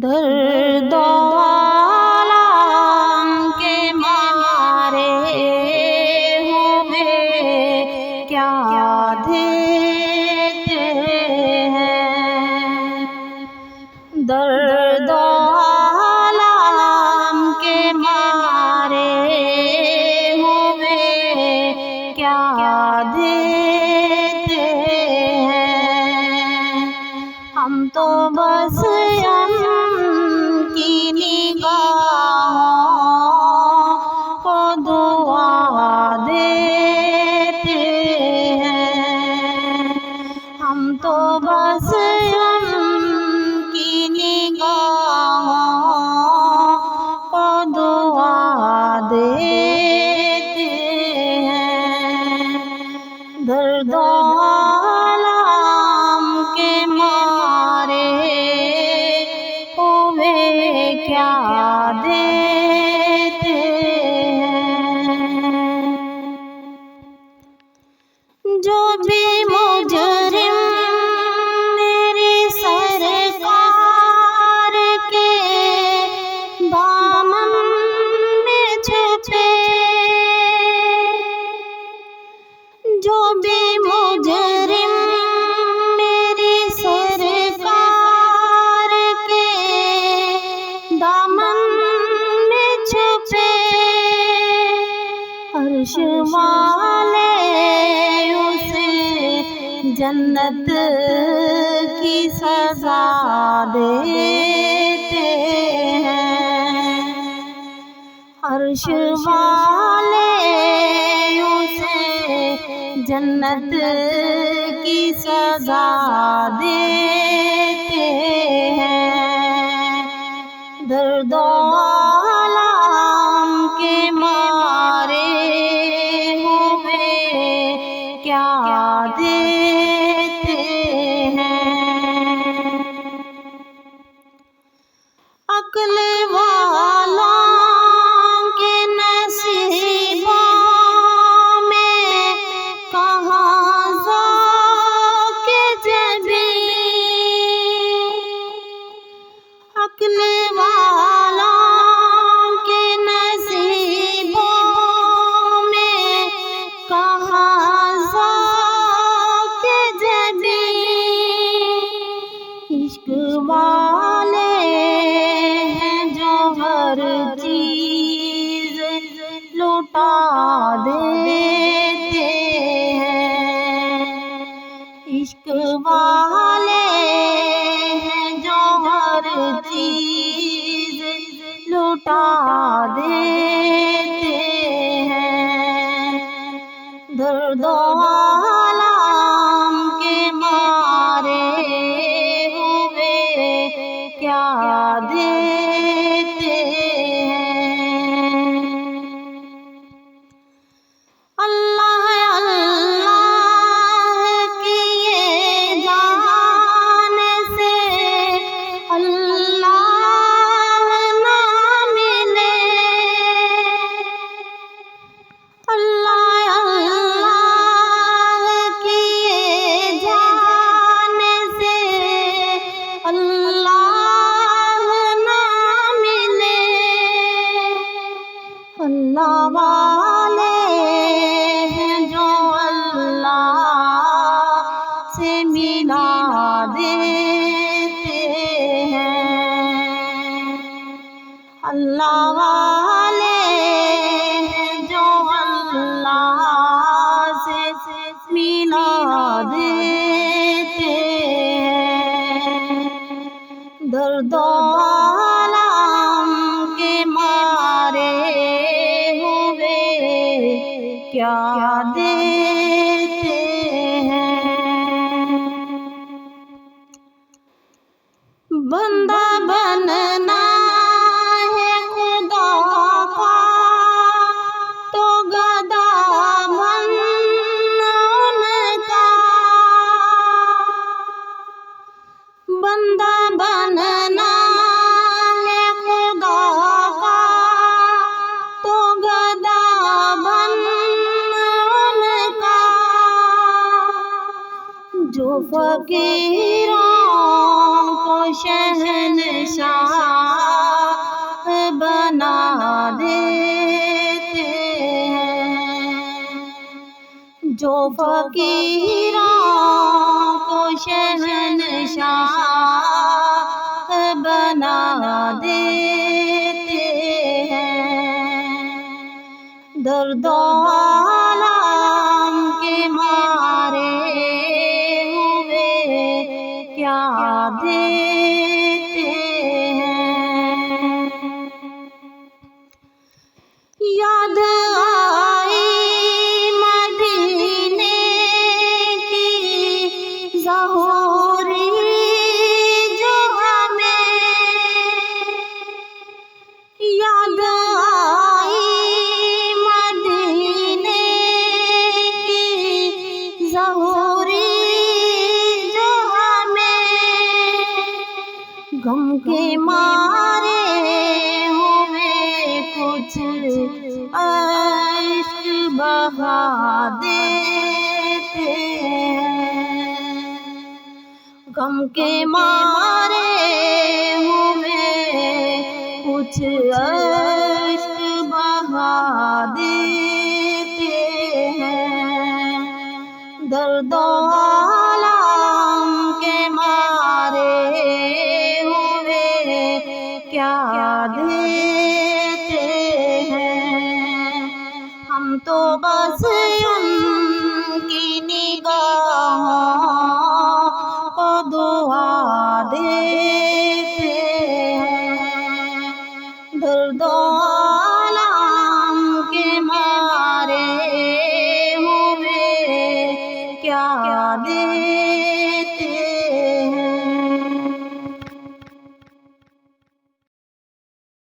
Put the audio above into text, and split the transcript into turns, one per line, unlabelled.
درد و آلام کے مارے ہوئے کیا دیتے ہیں، درد و آلام کے مارے ہوئے کیا دیتے ہیں، ہم تو بس کی نگاہوں کو دعا دیتے ہیں، ہم تو بس کی نگاہوں کو دعا دیتے ہیں، درد و آلام کے مارے کیا دیتے ہیں، جو بھی مجرم میری سرکار کے دامن میں چھپے، جو بھی مجرم میری سرکار کے دامن میں چھپے، عرش والے اسے جنت کی سزا دیتے ہیں، عرش والے اسے جنت کی سزا دیتے ہیں، درد و آلام کے مارے ہوئے کیا دیتے ہیں، عقل والوں کے نصیبوں میں کہاں ذوق جبیں، عقل والوں کے نصیبوں میں کہاں ذوق جبیں، عشق والے ہیں جو ہر چیز لٹا دیتے ہیں، عشق والے ہیں جو ہر چیز لٹا دیتے ہیں، درد و آلام کے مارے ہوئے کیا دیتے ہیں، اللہ اللہ کیے جان سے اللہ نہ ملے، اللہ اللہ کیے جان سے اللہ نہ ملے، اللہ والے ہیں جو اللہ سے ملا دیتے ہیں، اللہ والے ہیں جو اللہ سے ملا دیتے ہیں، درد و آلام کے مارے ہوئے کیا دیتے ہیں، بندہ بننا ہے خدا کا تو گدا بن ان کا، بندہ بننا ہے خدا کا تو گدا بن ان کا، جو فقیروں کو شہر شہنشاہ بنا دیتے ہیں، جو فقیروں کو شہنشاہ بنا دیتے ہیں، درد و آلام کے مارے ہوئے کیا دیتے ہیں۔ یاد آئی مدینے کی ظہوری جو ہمیں، یاد آئی مدینے کی ظہوری جو ہمیں، غم کے مارے ہوئے کچھ اشک بہا دیتے ہیں، غم کے مارے ہوئے کچھ اشک بہا دیتے ہیں، درد و آلام کے مارے ہوئے کیا دیتے ہیں۔ ہم تو بس